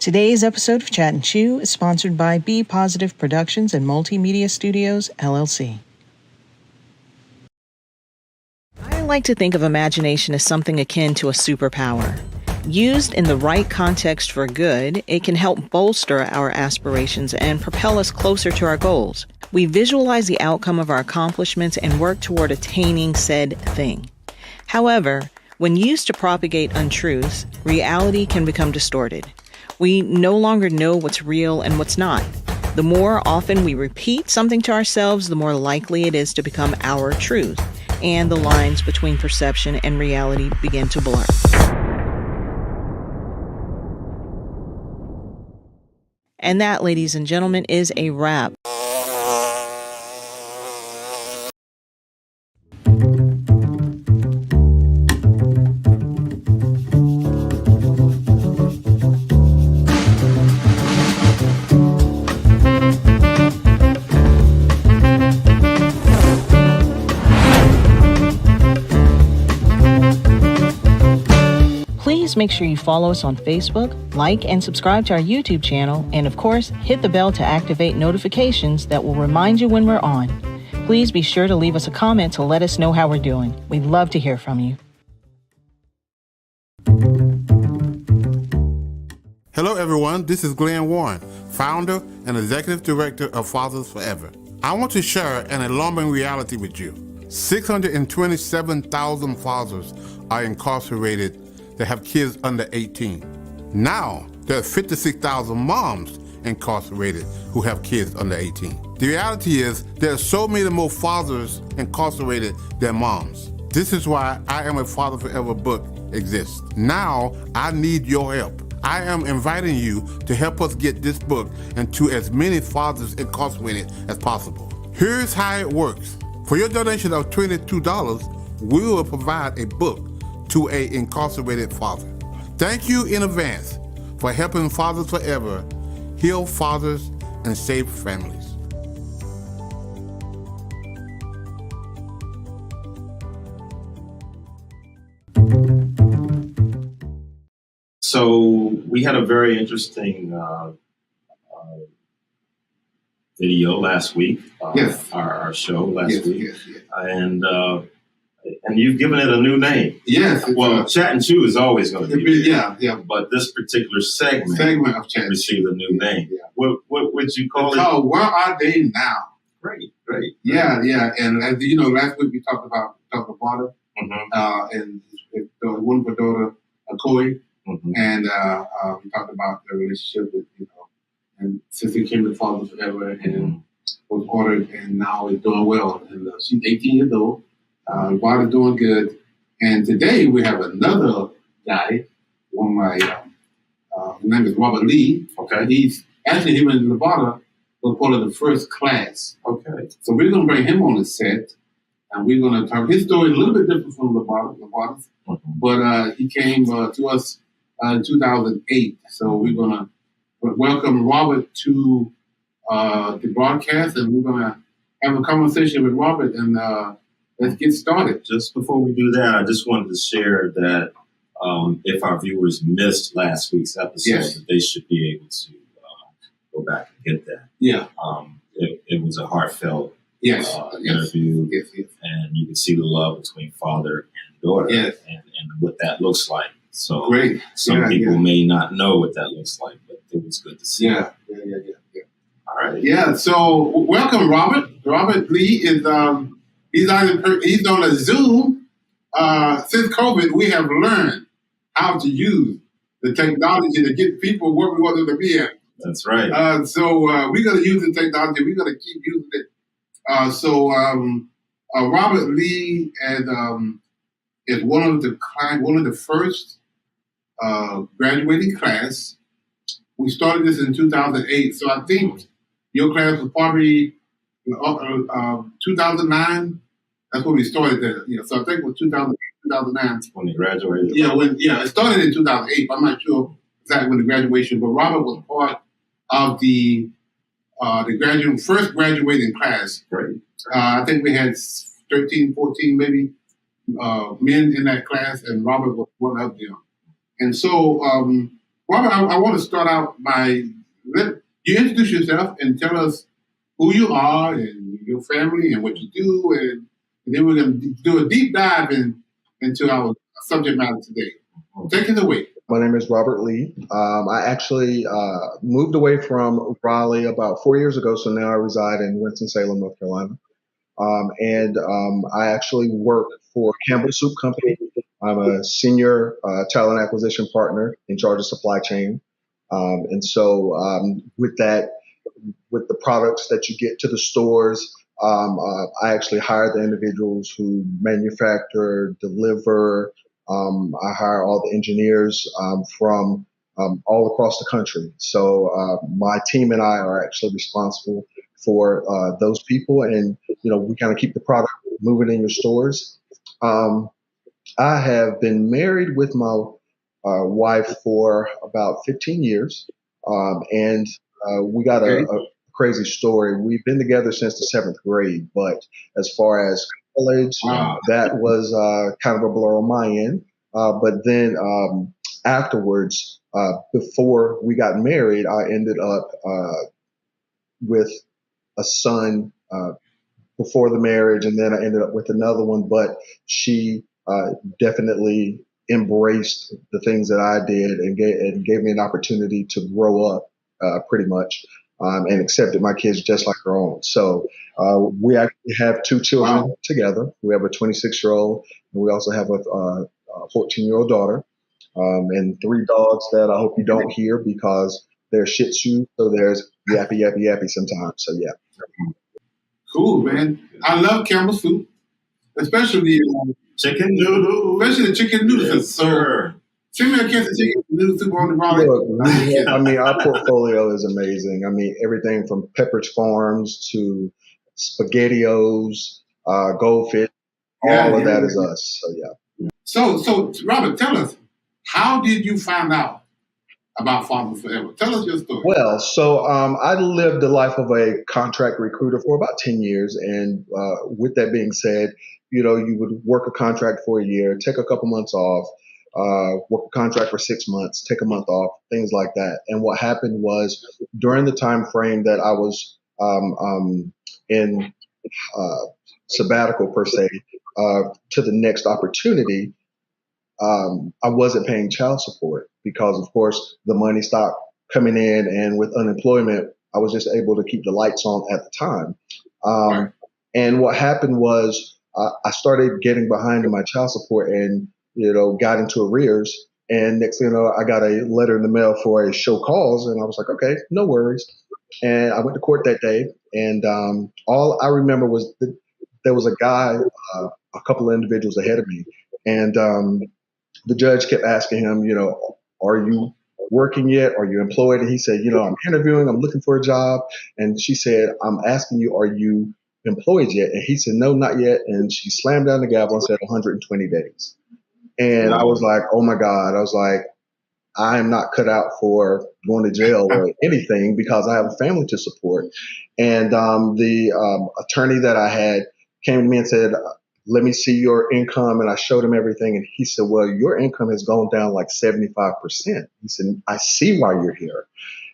Today's episode of Chat and Chew is sponsored by Be Positive Productions and Multimedia Studios, LLC. I like to think of imagination as something akin to a superpower. Used in the right context for good, it can help bolster our aspirations and propel us closer to our goals. We visualize the outcome of our accomplishments and work toward attaining said thing. However, when used to propagate untruths, reality can become distorted. We no longer know what's real and what's not. The more often we repeat something to ourselves, the more likely it is to become our truth, and the lines between perception and reality begin to blur. And that, ladies and gentlemen, is a wrap. Please make sure you follow us on Facebook, like and subscribe to our YouTube channel, and of course, hit the bell to activate notifications that will remind you when we're on. Please be sure to leave us a comment to let us know how we're doing. We'd love to hear from you. Hello everyone, this is Glen Warren, founder and executive director of Fathers Forever. I want to share an alarming reality with you. 627,000 fathers are incarcerated that have kids under 18. Now, there are 56,000 moms incarcerated who have kids under 18. The reality is there are so many more fathers incarcerated than moms. This is why I Am a Father Forever book exists. Now, I need your help. I am inviting you to help us get this book into as many fathers incarcerated as possible. Here's how it works. For your donation of $22, we will provide a book to an incarcerated father. Thank you in advance for helping Fathers Forever heal fathers and save families. So we had a very interesting video last week. Yes. Our show last week. Yes. And you've given it a new name. Yes. Well, Chat and Chew is always going to be yeah. But this particular segment of Chat received a new name. Yeah. What would you call it? Oh, where are they now? Great. Yeah. And as you know, last week we talked about Dr. Potter and his wonderful daughter, Koi. Mm-hmm. And we talked about the relationship with, and since he came to Fathers Forever and was ordered and now is doing well. And she's 18 years old. Water's doing good. And today we have another guy, one of my, his name is Robert Lee. Okay. He's actually, him and Nevada was part of the first class. Okay. So we're going to bring him on the set and we're going to talk. His story is a little bit different from Nevada's, but he came to us in 2008. So we're going to welcome Robert to the broadcast and we're going to have a conversation with Robert and let's get started. Just before we do that, I just wanted to share that if our viewers missed last week's episode, that they should be able to go back and get that. Yeah. It was a heartfelt interview, and you can see the love between father and daughter and what that looks like. So great. Some people may not know what that looks like, but it was good to see. Yeah. All right. Yeah, so welcome, Robert. Robert Lee is... He's on a Zoom. Since COVID, we have learned how to use the technology to get people where we want them to be at. That's right. So we're going to use the technology. We're going to keep using it. Robert Lee is one of the first graduating class. We started this in 2008. So I think your class was probably 2009. That's when we started there. So I think it was 2008, 2009. When they graduated. It started in 2008. I'm not sure exactly when the graduation, but Robert was part of the first graduating class. Right. I think we had 13, 14 maybe men in that class, and Robert was one of them. And so Well, I want to start out by you introduce yourself and tell us who you are and your family and what you do, and then we're going to do a deep dive into our subject matter today. Take it away. My name is Robert Lee. I actually moved away from Raleigh about 4 years ago, so now I reside in Winston-Salem, North Carolina. And I actually work for Campbell Soup Company. I'm a senior talent acquisition partner in charge of supply chain. And so with that, with the products that you get to the stores, I actually hire the individuals who manufacture, deliver. I hire all the engineers from all across the country. So my team and I are actually responsible for those people, and we kind of keep the product moving in your stores. Um, I have been married with my wife for about 15 years, and we got a crazy story. We've been together since the seventh grade, but as far as college, that was kind of a blur on my end. But then afterwards, before we got married, I ended up with a son before the marriage, and then I ended up with another one. But she definitely embraced the things that I did and gave me an opportunity to grow up pretty much, and accepted my kids just like her own. So we actually have two children together. We have a 26-year-old, and we also have a 14-year-old daughter, and three dogs that I hope you don't hear because they're Shih Tzu. So there's yappy, yappy, yappy sometimes. So yeah. Cool, man. I love Campbell soup, especially Chicken noodles. especially the chicken noodles. Yes, sir. Send me a case of chicken noodle soup on the Raleigh. Look, I mean, our portfolio is amazing. I mean, everything from Pepperidge Farms to SpaghettiOs, Goldfish, all of that is us. So yeah. So Robert, tell us, how did you find out about Farmers Forever? Tell us your story. Well, so I lived the life of a contract recruiter for about 10 years. And with that being said, you would work a contract for a year, take a couple months off, work a contract for 6 months, take a month off, things like that. And what happened was during the time frame that I was in sabbatical per se, to the next opportunity, I wasn't paying child support because, of course, the money stopped coming in, and with unemployment, I was just able to keep the lights on at the time. And what happened was I started getting behind in my child support, and got into arrears. And next thing you know, I got a letter in the mail for a show cause, and I was like, okay, no worries. And I went to court that day, and all I remember was that there was a guy, a couple of individuals ahead of me, and the judge kept asking him, are you working yet? Are you employed? And he said, I'm interviewing, I'm looking for a job. And she said, I'm asking you, are you employed yet? And he said, no, not yet. And she slammed down the gavel and said 120 days. And I was like, oh my God. I was like, I am not cut out for going to jail or anything because I have a family to support. And the attorney that I had came to me and said, let me see your income. And I showed him everything. And he said, well, your income has gone down like 75%. He said, I see why you're here.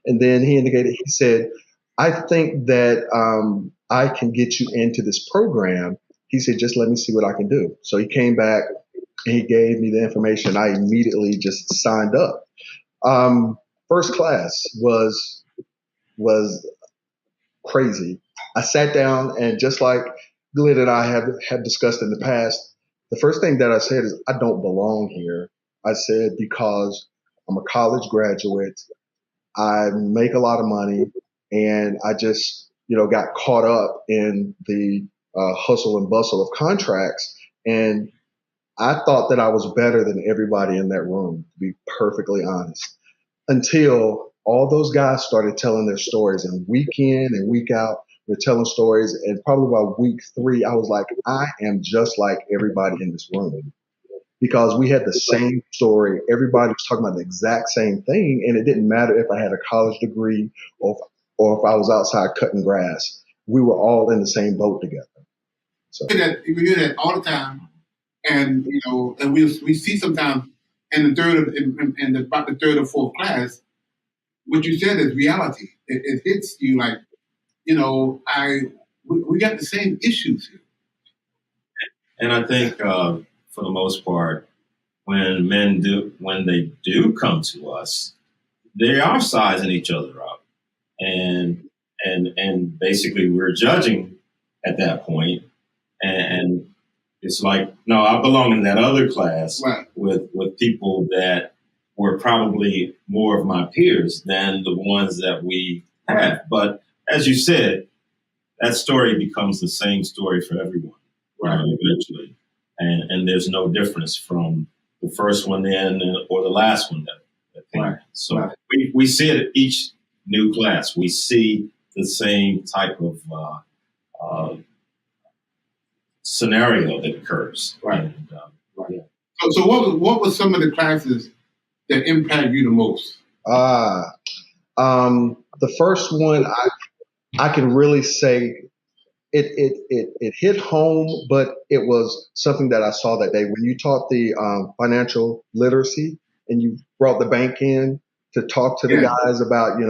And then he said, I think that I can get you into this program. He said, just let me see what I can do. So he came back and he gave me the information. I immediately just signed up. First class was crazy. I sat down, and just like Glen and I have discussed in the past, the first thing that I said is, I don't belong here. I said, because I'm a college graduate, I make a lot of money, and I just, got caught up in the hustle and bustle of contracts. And I thought that I was better than everybody in that room, to be perfectly honest, until all those guys started telling their stories, and week in and week out, they're telling stories. And probably by week 3, I was like, I am just like everybody in this room, because we had the same story. Everybody was talking about the exact same thing. And it didn't matter if I had a college degree or if I was outside cutting grass. We were all in the same boat together. So We hear that all the time. And, and we see sometimes in the third in about the third or fourth class, what you said is reality. It hits you like, we got the same issues here. And I think for the most part, when they do come to us, they are sizing each other up, and basically we're judging at that point, and it's like, no, I belong in that other class Right. with people that were probably more of my peers than the ones that we have. But as you said, that story becomes the same story for everyone, Right. eventually, and there's no difference from the first one in or the last one that came in. So Right. we see it at each new class. We see the same type of scenario that occurs. Right. And, Right. yeah. So what was some of the classes that impact you the most? The first one I can really say it hit home, but it was something that I saw that day when you taught the financial literacy and you brought the bank in to talk to the Yeah. guys about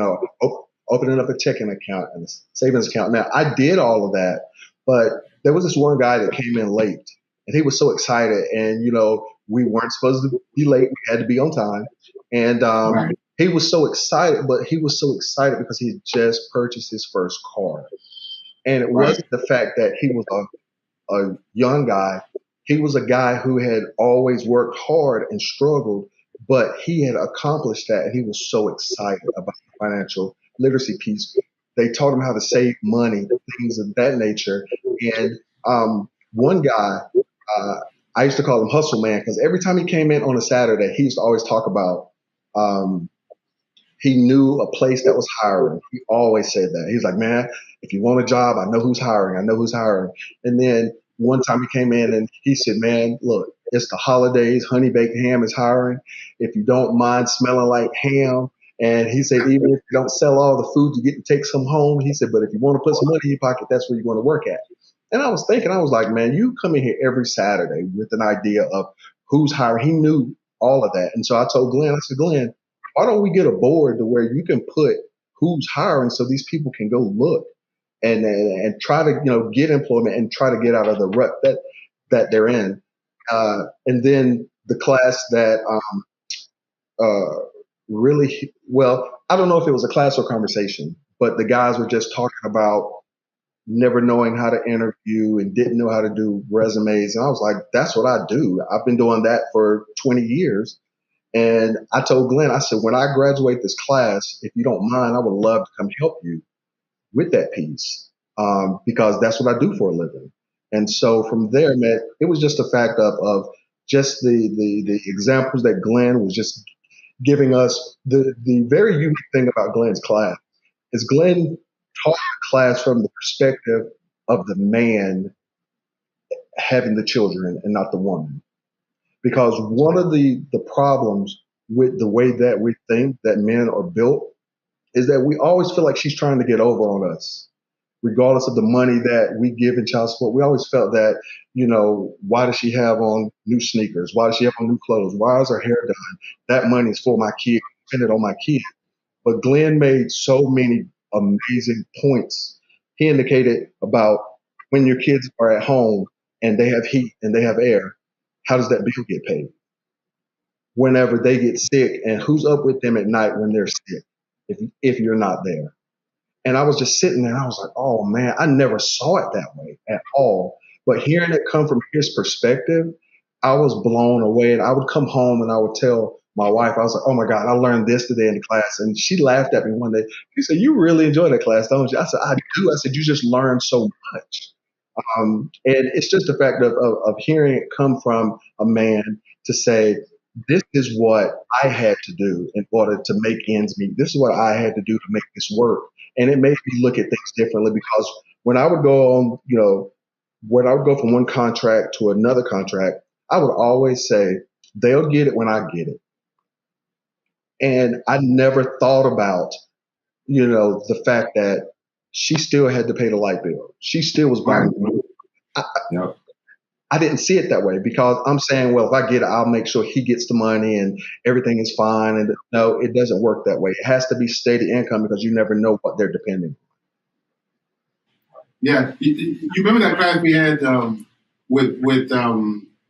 opening up a checking account and a savings account. Now I did all of that, but there was this one guy that came in late and he was so excited, and we weren't supposed to be late, we had to be on time, and Right. he was so excited, but he was so excited because he had just purchased his first car. And it Right. wasn't the fact that he was a young guy. He was a guy who had always worked hard and struggled, but he had accomplished that. And he was so excited about the financial literacy piece. They taught him how to save money, things of that nature. And one guy, I used to call him Hustle Man because every time he came in on a Saturday, he used to always talk about um, he knew a place that was hiring. He always said that. He was like, man, if you want a job, I know who's hiring. I know who's hiring. And then one time he came in and he said, man, look, it's the holidays. Honey baked ham is hiring. If you don't mind smelling like ham. And he said, even if you don't sell all the food, you get to take some home. He said, but if you want to put some money in your pocket, that's where you want to work at. And I was thinking, I was like, man, you come in here every Saturday with an idea of who's hiring. He knew all of that. And so I told Glenn, I said, Glenn, why don't we get a board to where you can put who's hiring so these people can go look and try to get employment and try to get out of the rut that they're in. And then the class that really well, I don't know if it was a class or conversation, but the guys were just talking about never knowing how to interview and didn't know how to do resumes. And I was like, that's what I do. I've been doing that for 20 years. And I told Glenn, I said, when I graduate this class, if you don't mind, I would love to come help you with that piece, because that's what I do for a living. And so from there, man, it was just a fact of just the examples that Glenn was just giving us. The very unique thing about Glenn's class is Glenn taught the class from the perspective of the man having the children and not the woman. Because one of the problems with the way that we think that men are built is that we always feel like she's trying to get over on us, regardless of the money that we give in child support. We always felt that, why does she have on new sneakers? Why does she have on new clothes? Why is her hair done? That money is for my kid. Spend it on my kid. But Glenn made so many amazing points. He indicated about when your kids are at home and they have heat and they have air, how does that bill get paid? Whenever they get sick, and who's up with them at night when they're sick if you're not there? And I was just sitting there and I was like, oh man, I never saw it that way at all. But hearing it come from his perspective, I was blown away. And I would come home and I would tell my wife, I was like, oh my God, I learned this today in the class. And she laughed at me one day. She said, you really enjoy that class, don't you? I said, I do. I said, you just learn so much. And it's just the fact of hearing it come from a man to say, this is what I had to do in order to make ends meet. This is what I had to do to make this work. And it made me look at things differently, because when I would go on, when I would go from one contract to another contract, I would always say, they'll get it when I get it. And I never thought about, the fact that she still had to pay the light bill. She still was buying. Yep. I didn't see it that way because I'm saying, well, if I get it, I'll make sure he gets the money and everything is fine. And no, it doesn't work that way. It has to be steady income because you never know what they're depending on. Yeah, you remember that class we had with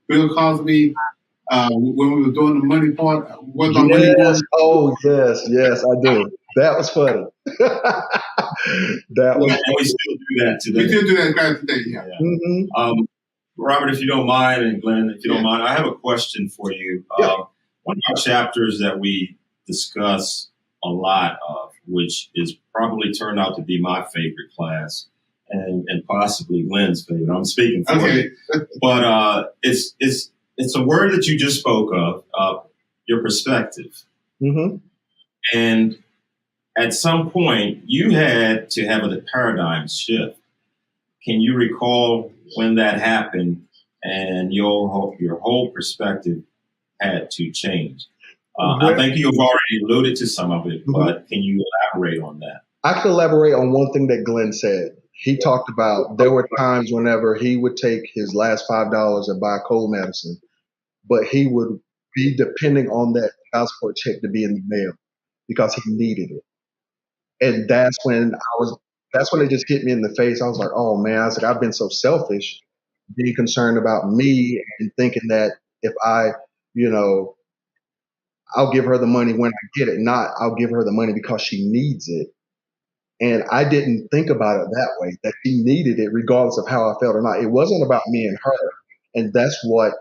Bill Cosby when we were doing the money part? What about money Yes. one? Oh, yes. Yes, I do. That was funny. That was And we funny. still do that We today. still do that class today. Yeah. Yeah. Hmm. Robert, if you don't mind, and Glenn, if you don't Yeah. mind, I have a question for you. Yeah. One of our chapters that we discuss a lot of, which is probably turned out to be my favorite class, and possibly Glenn's favorite. I'm speaking for Okay. you, but it's a word that you just spoke of, your perspective, Hmm. and at some point you had to have a paradigm shift. Can you recall when that happened and your whole perspective had to change? I Well, think you've already alluded to some of it, mhm. but can you elaborate on that? I could elaborate on one thing that Glenn said. He talked about there were times whenever he would take his last $5 and buy cold medicine, but he would be depending on that child support check to be in the mail because he needed it. And that's when it just hit me in the face. I was like, oh man, I was like, I've been so selfish, being concerned about me and thinking that if I, you know, I'll give her the money when I get it, not I'll give her the money because she needs it. And I didn't think about it that way, that she needed it regardless of how I felt or not. It wasn't about me and her. And that's what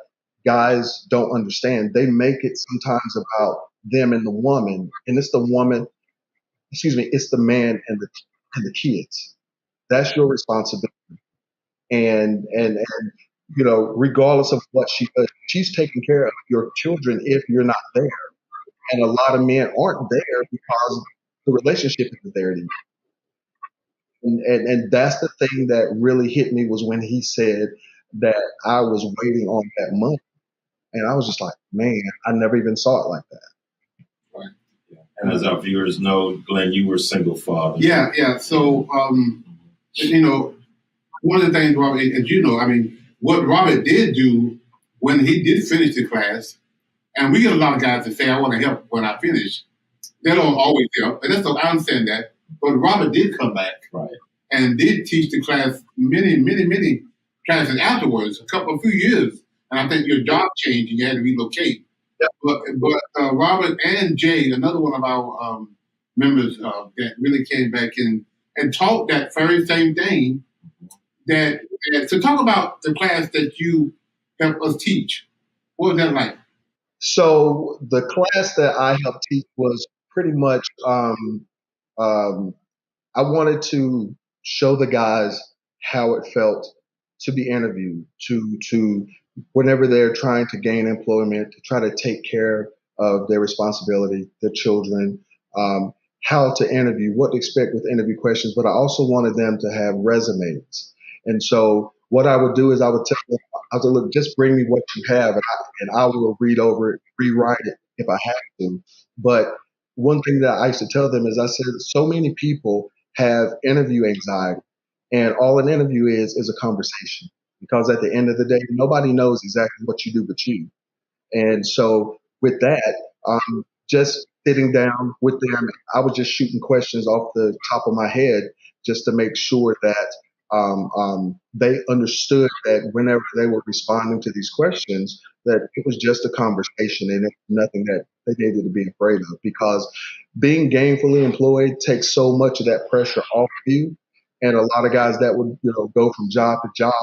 guys don't understand. They make it sometimes about them and the woman. And it's the woman, excuse me, it's the man and the kids. That's your responsibility. And regardless of what she does, she's taking care of your children if you're not there. And a lot of men aren't there because the relationship isn't there anymore. And that's the thing that really hit me was when he said that I was waiting on that money. And I was just like, man, I never even saw it like that. Right. And as our viewers know, Glenn, you were a single father. Yeah, yeah. So, you know, one of the things, Robert, as you know, I mean, what Robert did do when he did finish the class, and we get a lot of guys that say, I want to help when I finish. They don't always help, and I understand that. But Robert did come back Right. and did teach the class many classes afterwards, a few years. And I think your job changed and you had to relocate. Yep. But Robert and Jay, another one of our members that really came back in and taught that very same thing. So talk about the class that you helped us teach. What was that like? So the class that I helped teach was pretty much um, I wanted to show the guys how it felt to be interviewed, to whenever they're trying to gain employment, to try to take care of their responsibility, their children, um, how to interview, what to expect with interview questions. But I also wanted them to have resumes. And so what I would do is I would tell them, I would look, just bring me what you have, and I will read over it, rewrite it if I have to. But one thing that I used to tell them is I said, so many people have interview anxiety, and all an interview is a conversation. Because at the end of the day, nobody knows exactly what you do but you. And so with that, just sitting down with them, I was just shooting questions off the top of my head just to make sure that they understood that whenever they were responding to these questions, that it was just a conversation and it's nothing that they needed to be afraid of. Because being gainfully employed takes so much of that pressure off you. And a lot of guys that would, go from job to job,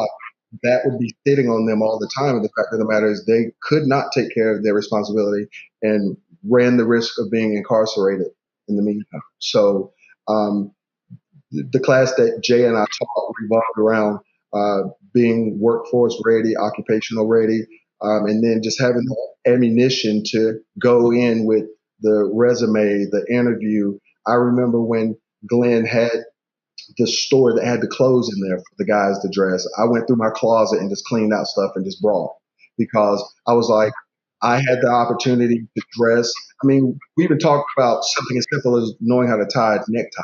that would be sitting on them all the time. And the fact of the matter is they could not take care of their responsibility and ran the risk of being incarcerated in the meantime. So um, the class that Jay and I taught revolved around being workforce ready, occupational ready, and then just having the ammunition to go in with the resume, the interview. I remember when Glenn had the store that had the clothes in there for the guys to dress. I went through my closet and just cleaned out stuff and just brought because I was like, I had the opportunity to dress. I mean, we even talked about something as simple as knowing how to tie a necktie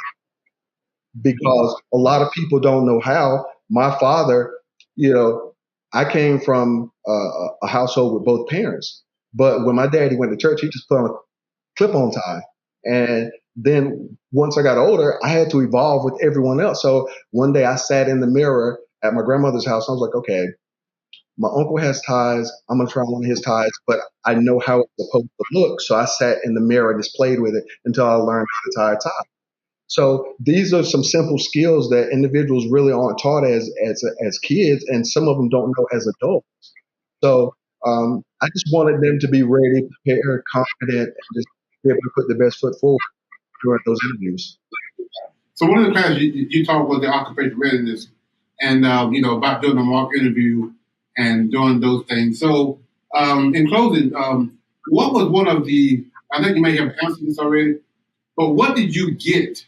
because a lot of people don't know how. My father, you know, I came from a household with both parents, but when my daddy went to church, he just put on a clip-on tie. And then once I got older, I had to evolve with everyone else. So one day I sat in the mirror at my grandmother's house. I was like, okay, my uncle has ties. I'm gonna try one of his ties, but I know how it's supposed to look. So I sat in the mirror and just played with it until I learned how to tie a tie. So these are some simple skills that individuals really aren't taught as kids, and some of them don't know as adults. So I just wanted them to be ready, prepared, confident, and just be able to put the best foot forward during those interviews. So one of the classes you talked about the occupational readiness, and about doing the mock interview and doing those things. So in closing, what was one of the? I think you may have answered this already, but what did you get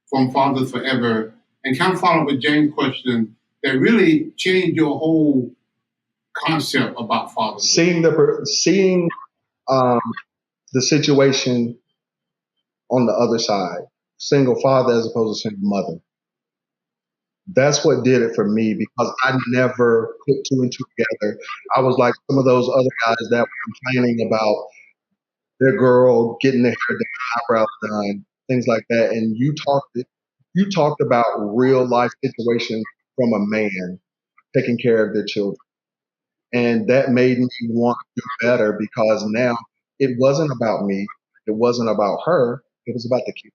from Fathers Forever? And kind of follow up with James' question that really changed your whole concept about fathers. Seeing the situation on the other side, single father as opposed to single mother. That's what did it for me because I never put two and two together. I was like some of those other guys that were complaining about their girl getting their hair done, eyebrows done, things like that. And you talked about real life situations from a man taking care of their children. And that made me want to do better because now it wasn't about me. It wasn't about her. It was about the kids.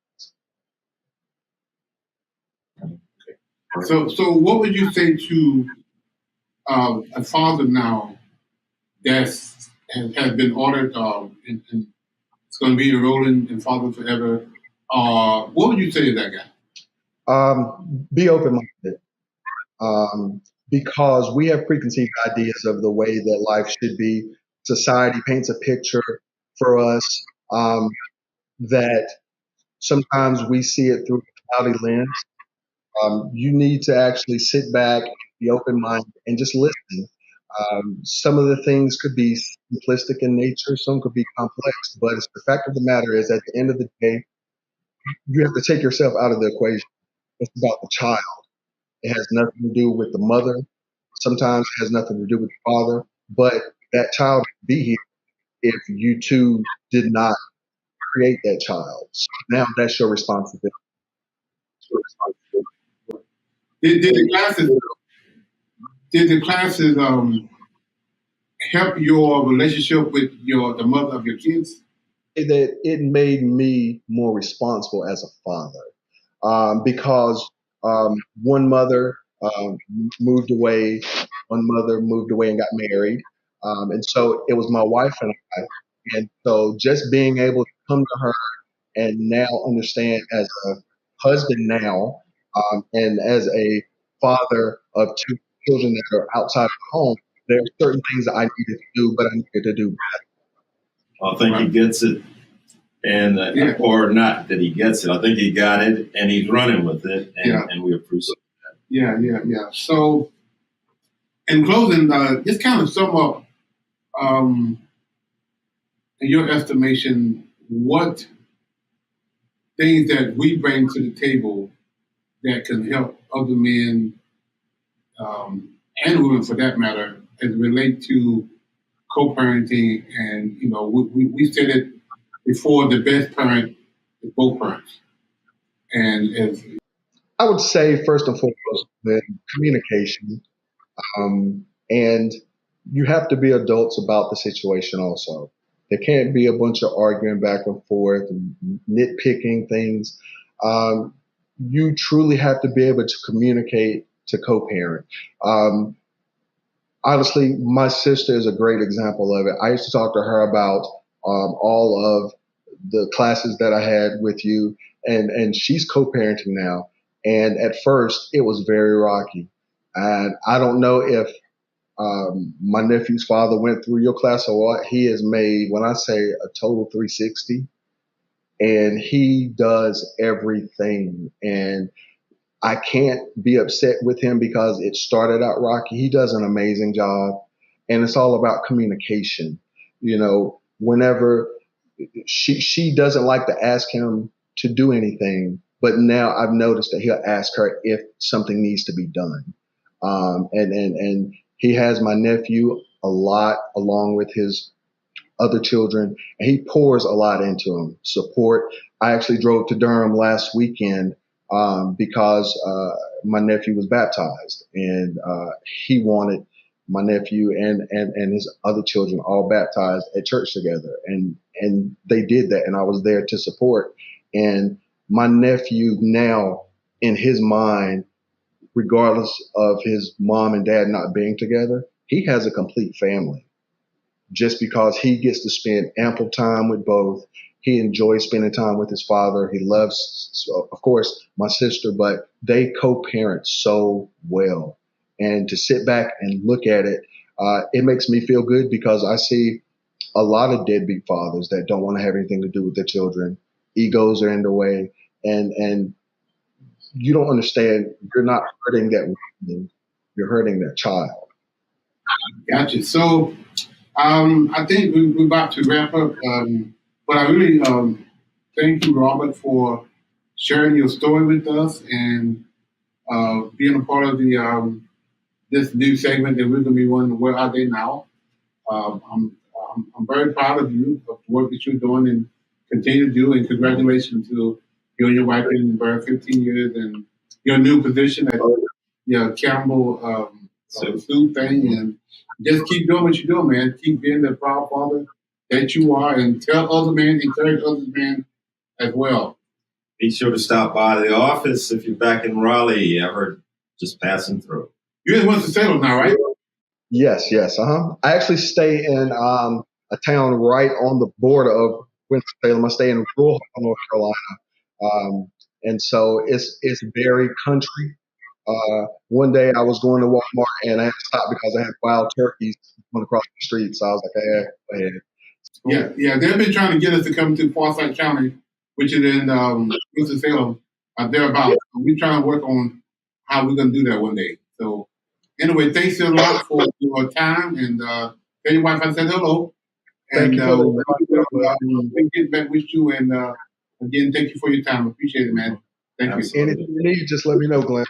So what would you say to a father now that has been ordered and it's going to be enrolled in Father Forever? What would you say to that guy? Be open minded because we have preconceived ideas of the way that life should be. Society paints a picture for us that sometimes we see it through a cloudy lens. You need to actually sit back, be open minded, and just listen. Some of the things could be simplistic in nature, some could be complex, but it's the fact of the matter is, at the end of the day, you have to take yourself out of the equation. It's about the child. It has nothing to do with the mother. Sometimes it has nothing to do with the father, but that child would be here if you two did not create that child. So now that's your responsibility. Did the classes help your relationship with the mother of your kids? That it made me more responsible as a father because one mother moved away, one mother moved away and got married, and so it was my wife and I, and so just being able to come to her and now understand as a husband now and as a father of two children that are outside of the home, there are certain things that I needed to do, but I needed to do I think he gets it, and or not that he gets it. I think he got it, and he's running with it, and we appreciate that. Yeah. So, in closing, just kind of sum up, in your estimation, what things that we bring to the table that can help other men and women, for that matter, as it relate to co-parenting. And we said it before: the best parent is both parents. And as I would say first and foremost that communication, and you have to be adults about the situation also. There can't be a bunch of arguing back and forth and nitpicking things. Um, you truly have to be able to communicate to co-parent. Um, Honestly, my sister is a great example of it. I used to talk to her about all of the classes that I had with you, and she's co-parenting now. And at first, it was very rocky, and I don't know if my nephew's father went through your class or what. He has made, when I say a total 360, and he does everything. And I can't be upset with him because it started out rocky. He does an amazing job, and it's all about communication. Whenever she doesn't like to ask him to do anything, but now I've noticed that he'll ask her if something needs to be done, and He has my nephew a lot, along with his other children, and he pours a lot into them. Support. I actually drove to Durham last weekend because my nephew was baptized, and he wanted my nephew and his other children all baptized at church together, and they did that, and I was there to support. And my nephew now, in his mind, regardless of his mom and dad not being together, he has a complete family just because he gets to spend ample time with both. He enjoys spending time with his father. He loves, of course, my sister, but they co-parent so well. And to sit back and look at it, it makes me feel good because I see a lot of deadbeat fathers that don't want to have anything to do with their children. Egos are in the way, and you don't understand. You're not hurting that woman, you're hurting that child. Gotcha. So I think we're about to wrap up, but I really thank you, Robert, for sharing your story with us and being a part of the this new segment that we're going to be running. Where are they now? I'm very proud of you of the work that you're doing and continue to do. And congratulations to you and your wife in about 15 years and your new position at Campbell Soup thing. And just keep doing what you're doing, man. Keep being the proud father that you are, and tell other men, encourage other men as well. Be sure to stop by the office if you're back in Raleigh, ever just passing through. You're in Winston-Salem now, right? Yes. I actually stay in a town right on the border of Winston-Salem. I stay in rural North Carolina, and so it's very country. One day I was going to Walmart and I had to stop because I had wild turkeys going across the street. So I was like, hey, go ahead. Yeah. They've been trying to get us to come to Forsyth County, which is in Winston-Salem, thereabouts. We're trying to work on how we're going to do that one day. So anyway, thanks a lot for your time. And tell your wife I said hello. Thank And you. we'll get back with you. And again, thank you for your time. Appreciate it, man. Thank Absolutely. you. Anything you need, just let me know, Glenn.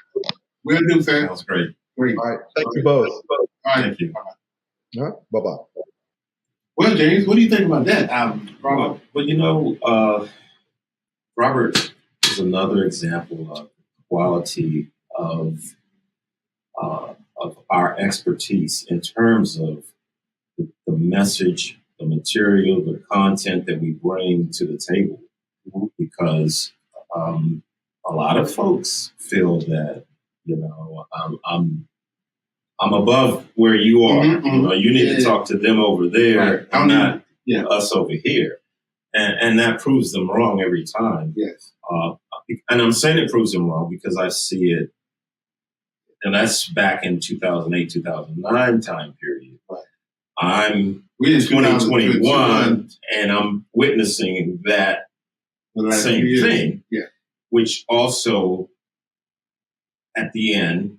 We'll do, sir. Sounds great. Great. All right. Thank you both. All right. Thank you. All right. Bye-bye. Well, James, what do you think about that? Robert? Well, Robert is another example of the quality of our expertise in terms of the message, the material, the content that we bring to the table. Because a lot of folks feel that, I'm above where you are. Mm-hmm. You need to talk to them over there, Right. and not us over here. And that proves them wrong every time. Yes. And I'm saying it proves them wrong because I see it, and that's back in 2008, 2009 time period. Right. I'm We in 2021, and I'm witnessing that same thing, which also, at the end,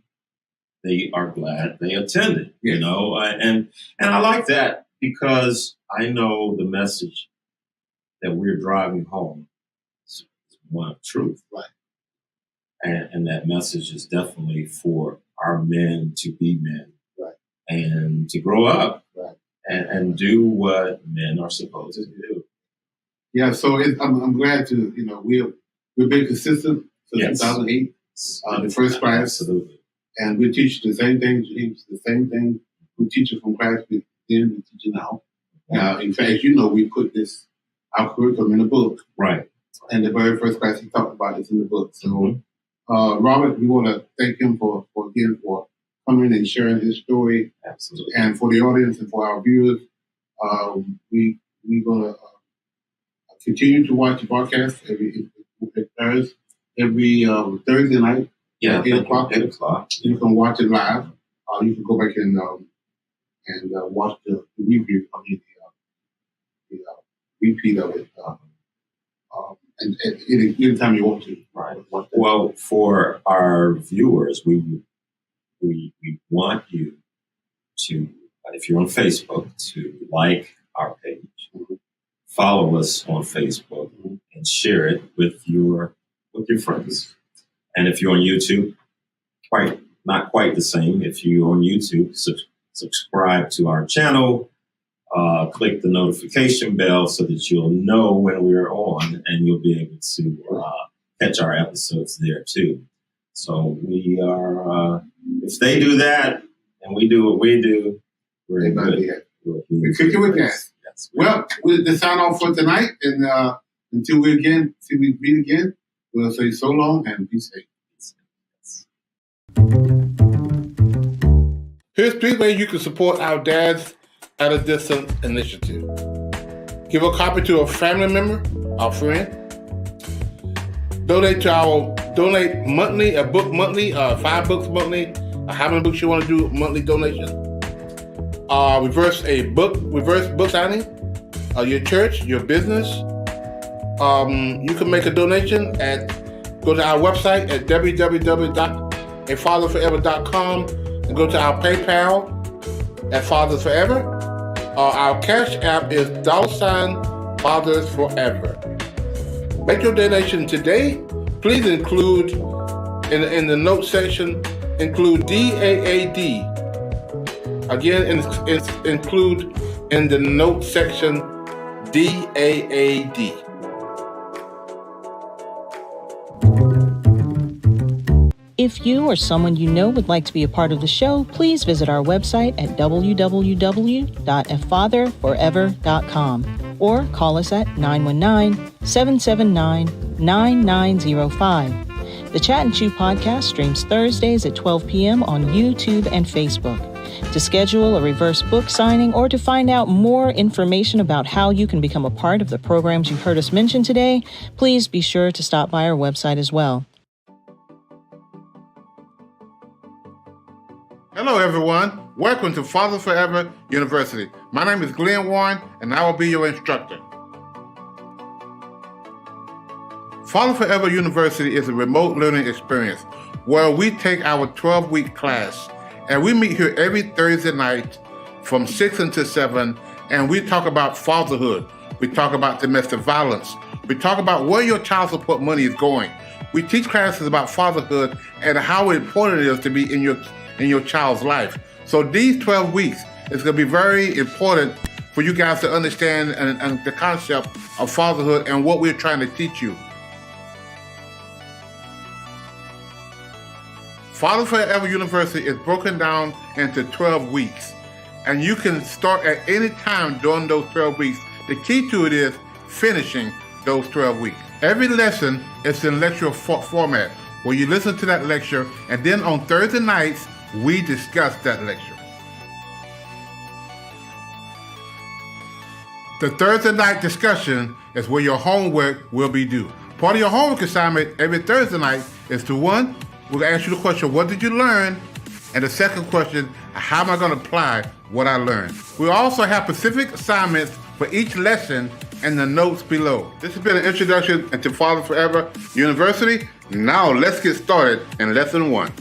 they are glad they attended, and I like that because I know the message that we're driving home is one of truth. Right. And that message is definitely for our men to be men. Right. And to grow up. Right. And do what men are supposed to do. Yeah, so I'm glad to, we've been consistent since 2008, the first class. Absolutely. And we teach the same thing, James, the same thing we teach it from class we teach it now. In fact, we put our curriculum in a book. Right. And the very first class he talked about is in the book. So, Robert, we want to thank him for coming and sharing his story. Absolutely. And for the audience and for our viewers, we're going to continue to watch the broadcast every Thursday night. Yeah, 8 o'clock. 8 o'clock. You can watch it live. You can go back and watch the review. The repeat of it. And anytime you want to. Right. Well, for our viewers, we want you to, if you're on Facebook, to like our page, follow us on Facebook, and share it with your friends. And if you're on YouTube, not quite the same. If you're on YouTube, subscribe to our channel, click the notification bell so that you'll know when we're on, and you'll be able to catch our episodes there too. So we are, if they do that and we do what we do, we're good. We're cooking with gas. Yes, well, we'll sign off for tonight, and until we meet again, we'll say so long and be safe. Here's 3 ways you can support our Dads at a Distance initiative. Give a copy to a family member, our friend. Donate monthly, a book monthly, 5 books monthly, how many books you want to do monthly donation. Reverse book signing, your church, your business. You can make a donation go to our website at www.afatherforever.com and go to our PayPal at Fathers Forever. Our Cash App is $Fathers Forever. Make your donation today. Please include in the note section, include DAAD. Again, include in the note section DAAD. If you or someone you know would like to be a part of the show, please visit our website at www.afatherforever.com or call us at 919-779-9905. The Chat and Chew podcast streams Thursdays at 12 p.m. on YouTube and Facebook. To schedule a reverse book signing or to find out more information about how you can become a part of the programs you've heard us mention today, please be sure to stop by our website as well. Hello, everyone. Welcome to Fathers Forever University. My name is Glen and I will be your instructor. Fathers Forever University is a remote learning experience where we take our 12-week class and we meet here every Thursday night from 6 until 7, and we talk about fatherhood. We talk about domestic violence. We talk about where your child support money is going. We teach classes about fatherhood and how important it is to be in your child's life. So these 12 weeks is going to be very important for you guys to understand and the concept of fatherhood and what we're trying to teach you. Fathers Forever University is broken down into 12 weeks, and you can start at any time during those 12 weeks. The key to it is finishing those 12 weeks. Every lesson is in lecture format, where you listen to that lecture, and then on Thursday nights, we discuss that lecture. The Thursday night discussion is where your homework will be due. Part of your homework assignment every Thursday night is to, 1, we'll ask you the question, what did you learn? And the second question, how am I going to apply what I learned? We also have specific assignments for each lesson in the notes below. This has been an introduction into Fathers Forever University. Now let's get started in lesson 1.